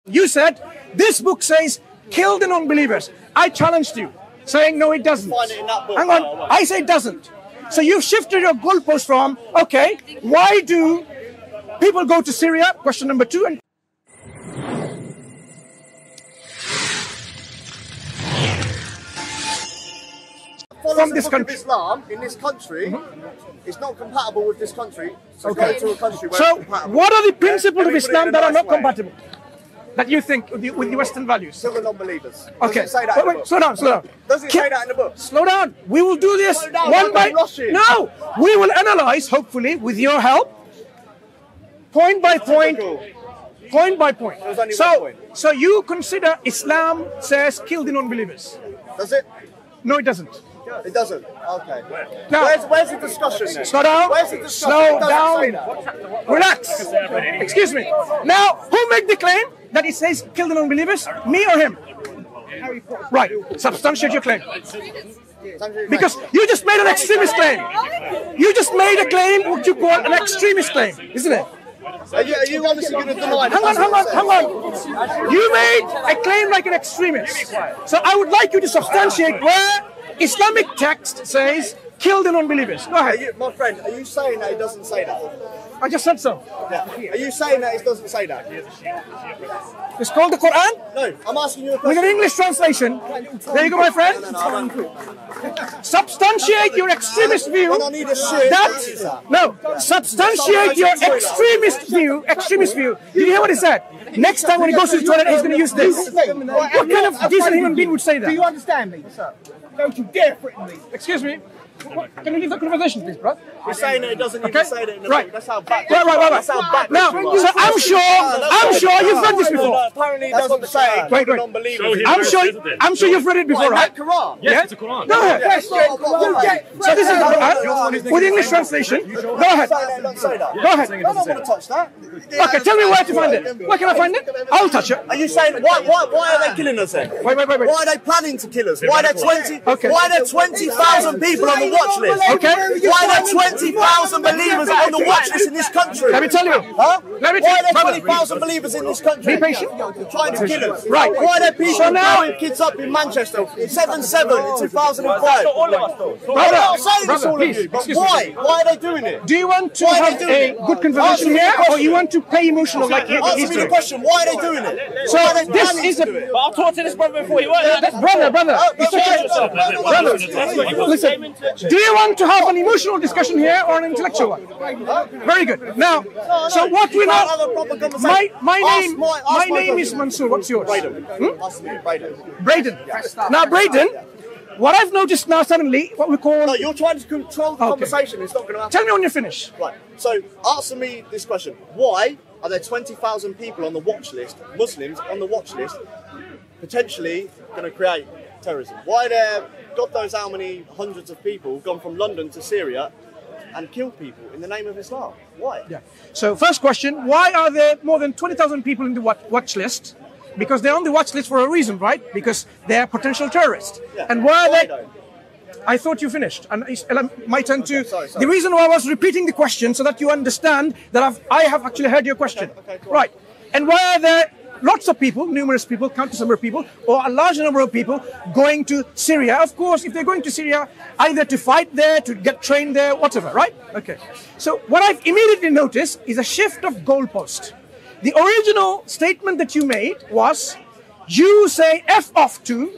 You said this book says kill the non-believers. I challenged you, saying no, it doesn't. Find it in that book. Hang on, I say it doesn't. So you've shifted your goalpost from, okay, why do people go to Syria? Question number 2. And from this country, Islam in this country, it's not compatible with this country. So go to a country where so it's compatible. what are the principles of Islam that are not compatible? That you think with the Western values? Kill the non-believers. Okay. Does it say that in the book? Slow down, slow down. Does it say that in the book? Slow down. We will do this Slow down, one by... I'm rushing. No! We will analyze, hopefully, with your help, point by point. Point by point. There's only one point. So you consider Islam says kill the non-believers? Does it? No, it doesn't. It doesn't. Okay. Now, where's the discussion then? slow down. Where's the discussion? Slow It doesn't say down. that. Relax. Excuse me. Now, who made the claim that it says kill the non-believers? Me or him? Right. Substantiate your claim. Because you just made an extremist claim. You just made a claim what you call an extremist claim, isn't it? Are you honestly going to deny Hang on. You made a claim like an extremist. So I would like you to substantiate where Islamic text says kill the non-believers. Go ahead. My friend, are you saying that it doesn't say that? I just said so. Yeah. Are you saying that it doesn't say that? It's called the Quran. No, I'm asking you a With question. an English translation. There you go, my friend. Substantiate your extremist view. Substantiate your extremist view. Did you hear what he said? Next time when he goes to the toilet, he's going to use this. What kind of decent human being would say that? Do you understand me, sir? Don't you dare threaten me. Excuse me. Can you leave the conversation, please, bro? You're saying that it doesn't even say that in the right. book. That's how bad. Right. That's how bad. Now, so I'm sure you've read this before. Apparently, it doesn't say Wait. non-believers. I'm sure you've read it before, right? Quran. Yes, it's a Quran. Go ahead. So this is the Quran with English translation. Go ahead. Go ahead. I don't want to touch that. Okay, tell me where to find it. Where can I find it? I'll touch it. Are you saying why are they killing us then? Wait. Why are they planning to kill us? Why are there 20? Okay. Why are there 20,000 people on the watch list? Okay. Why are there 20,000 believers on the watch list in this country? Let me tell you. Huh? Let me Why tell are you. there 20,000 believers in this country? Be patient. Trying to kill us. Right. Why are there people So now- blowing kids up in Manchester in 7/7 in 2005? Brother, please, But excuse me. why? Why are they doing it? Do you want to Why are have they doing a it? good conversation Answer me the here, or question. you want to play emotional like Answer me the history? question. Why are they doing it? So Why are they this planning is to a do it? But I've talked to this brother before. He weren't. brother. But why- Listen, do you want to have an emotional discussion here or an intellectual one? Very good. Now, so what we Can't have know. a proper conversation. My Ask name question. is Mansur. What's yours? Braden. Ask me, Braden. Braden. Now, Braden, what I've noticed now suddenly, what we call. No, you're trying to control the conversation. It's not going to happen. Tell me when you finish. Right. So answer me this question: why are there 20,000 people on the watch list, Muslims on the watch list, potentially going to create terrorism? Why are there God knows how many hundreds of people gone from London to Syria and killed people in the name of Islam? Why? Yeah. So first question, why are there more than 20,000 people in the watch list? Because they're on the watch list for a reason, right? Because they're potential terrorists. Yeah. And why are they? though? I thought you finished. And it's my turn to... sorry. The reason why I was repeating the question so that you understand that I have actually heard your question. Okay, cool. Right. And why are there lots of people, numerous people, countless number of people, or a large number of people going to Syria? Of course, if they're going to Syria, either to fight there, to get trained there, whatever, right? Okay. So what I've immediately noticed is a shift of goalpost. The original statement that you made was, you say F off to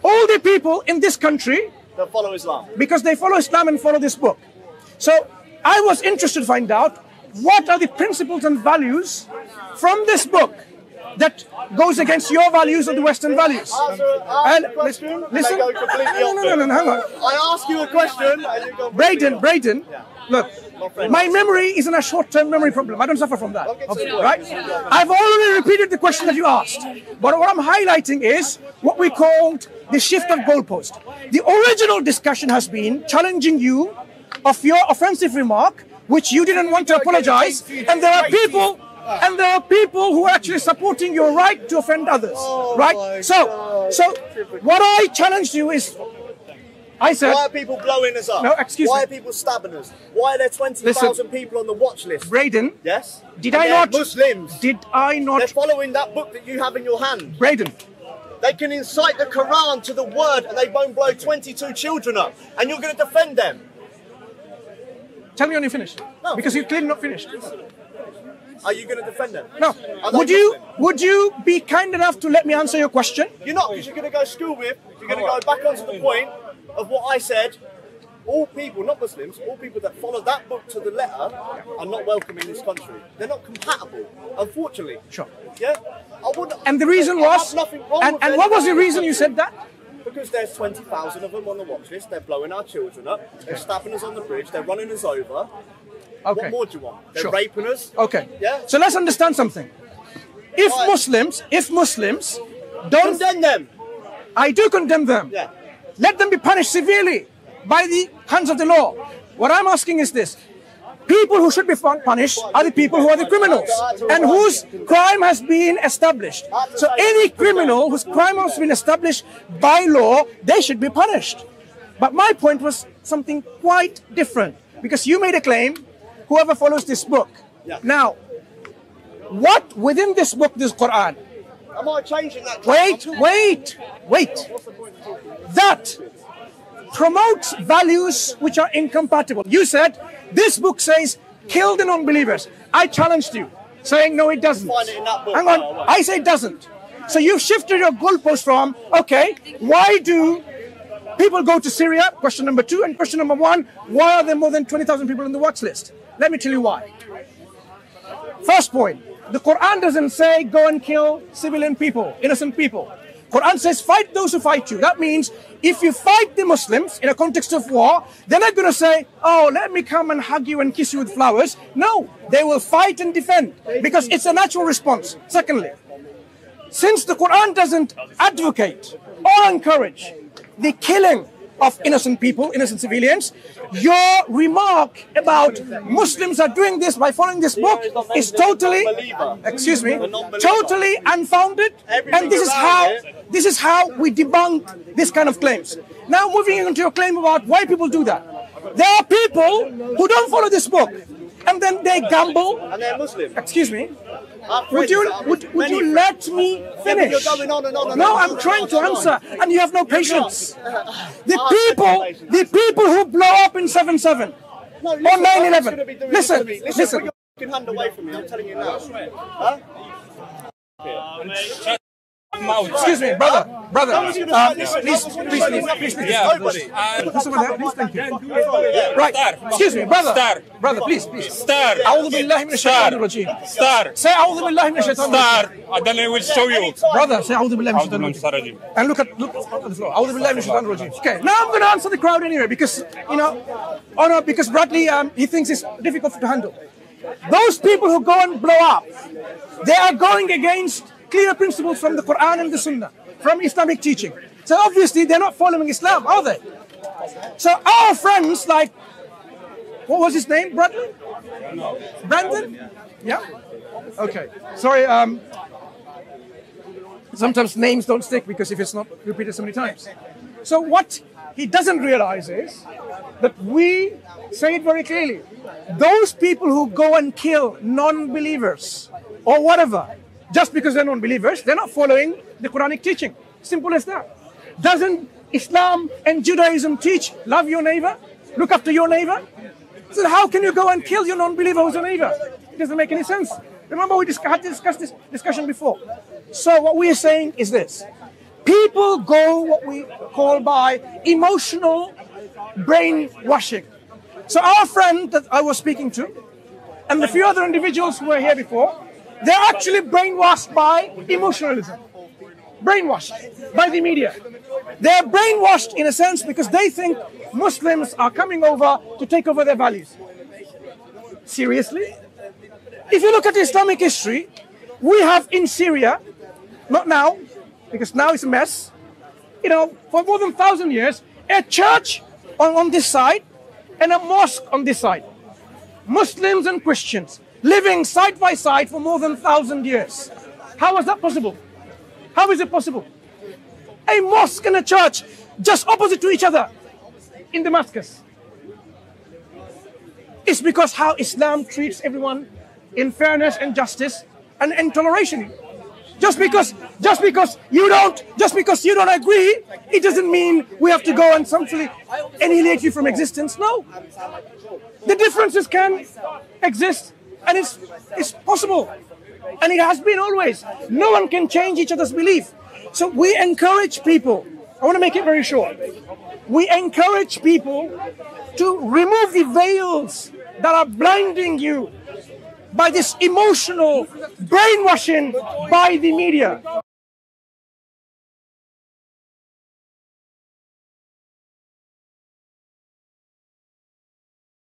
all the people in this country That follow Islam. because they follow Islam and follow this book. So I was interested to find out what are the principles and values from this book that goes against your values or the Western values. Answer the question. Listen. They go completely No, hang on. I ask you a question and you go. Braden, look, my memory isn't a short-term memory problem. I don't suffer from that, right? I've already repeated the question that you asked, but what I'm highlighting is what we called the shift of goalpost. The original discussion has been challenging you of your offensive remark, which you didn't want to apologize, and there are people. And there are people who are actually supporting your right to offend others, right? So what I challenge you is, I said... Why are people blowing us up? No, excuse Why me. are people stabbing us? Why are there 20,000 people on the watch list? Braden. Yes? Did And I they're not... Muslims. Did I not... They're following that book that you have in your hand. Braden. They can incite the Quran to the word and they won't blow 22 children up. And you're going to defend them. Tell me when you finish. No. Because you're clearly not finished. Are you going to defend them? No. Would you be kind enough to let me answer your question? You're not, because you're going to go school with, you're going to go back onto the point of what I said. All people, not Muslims, all people that follow that book to the letter are not welcome in this country. They're not compatible, unfortunately. Sure. Yeah? I wouldn't, And the reason I was... have nothing wrong with And it. what was the reason you said that? Because there's 20,000 of them on the watch list. They're blowing our children up. They're stabbing us on the bridge. They're running us over. Okay. What more do you want? They're Sure. raping us. Okay. Yeah? So let's understand something. If Muslims don't... Condemn them. I do condemn them. Yeah. Let them be punished severely by the hands of the law. What I'm asking is this. People who should be punished are the people who are the criminals and whose crime has been established. So any criminal whose crime has been established by law, they should be punished. But my point was something quite different, because you made a claim, whoever follows this book. Yeah. Now, what within this book, this Quran, Am I changing that? wait. That promotes values which are incompatible. You said, this book says, kill the non-believers. I challenged you, saying, no, it doesn't. Find it in that book. Hang on, I say it doesn't. So you've shifted your goalpost from, okay, why do people go to Syria? Question number 2. And question number 1, why are there more than 20,000 people on the watch list? Let me tell you why. First point, the Quran doesn't say go and kill civilian people, innocent people. Quran says fight those who fight you. That means if you fight the Muslims in a context of war, they're not going to say, oh, let me come and hug you and kiss you with flowers. No, they will fight and defend because it's a natural response. Secondly, since the Quran doesn't advocate or encourage the killing of innocent people, innocent civilians, your remark about Muslims are doing this by following this book is totally, totally unfounded. And this is how we debunk this kind of claims. Now moving into your claim about why people do that. There are people who don't follow this book and then they gamble. And they're Muslim. Excuse me. Would you let me finish? You're going on and on and No, on. I'm trying to answer, and you have no patience. The people who blow up in 7/7 No, or listen, 9/11. Listen. Put your fucking hand away from me. I'm telling you now. Huh? Excuse me, brother. Please. Yeah. Right. Excuse me, brother. Brother, please. Star. أعوذ بالله من الشيطان الرجيم. Star. Say أعوذ بالله من الشيطان الرجيم. Then I will show you. Brother, say أعوذ بالله من الشيطان الرجيم. And look at the floor. أعوذ بالله من الشيطان الرجيم. Okay. Now I'm going to answer the crowd anyway because because Bradley he thinks it's difficult to handle. Those people who go and blow up, they are going against clear principles from the Quran and the Sunnah, from Islamic teaching. So obviously they're not following Islam, are they? So our friends like, what was his name, Bradley? Brandon? Yeah? Okay. Sorry, sometimes names don't stick because if it's not repeated so many times. So what he doesn't realize is that we say it very clearly. Those people who go and kill non-believers or whatever, just because they're non-believers, they're not following the Quranic teaching. Simple as that. Doesn't Islam and Judaism teach love your neighbor? Look after your neighbor? So how can you go and kill your non-believer who's your neighbor? It doesn't make any sense. Remember we had discussed this discussion before. So what we are saying is this. People go what we call by emotional brainwashing. So our friend that I was speaking to, and the few other individuals who were here before, they're actually brainwashed by emotionalism. Brainwashed by the media. They're brainwashed in a sense because they think Muslims are coming over to take over their values. Seriously? If you look at Islamic history, we have in Syria, not now, because now it's a mess, for more than 1,000 years, a church on this side and a mosque on this side. Muslims and Christians living side by side for more than 1,000 years. How was that possible? How is it possible? A mosque and a church just opposite to each other. in Damascus. It's because how Islam treats everyone in fairness and justice and toleration. Just because you don't agree, it doesn't mean we have to go and simply annihilate you from existence. No. The differences can exist, and it's possible. And it has been always. No one can change each other's belief. So we encourage people, I want to make it very short. We encourage people to remove the veils that are blinding you by this emotional brainwashing by the media.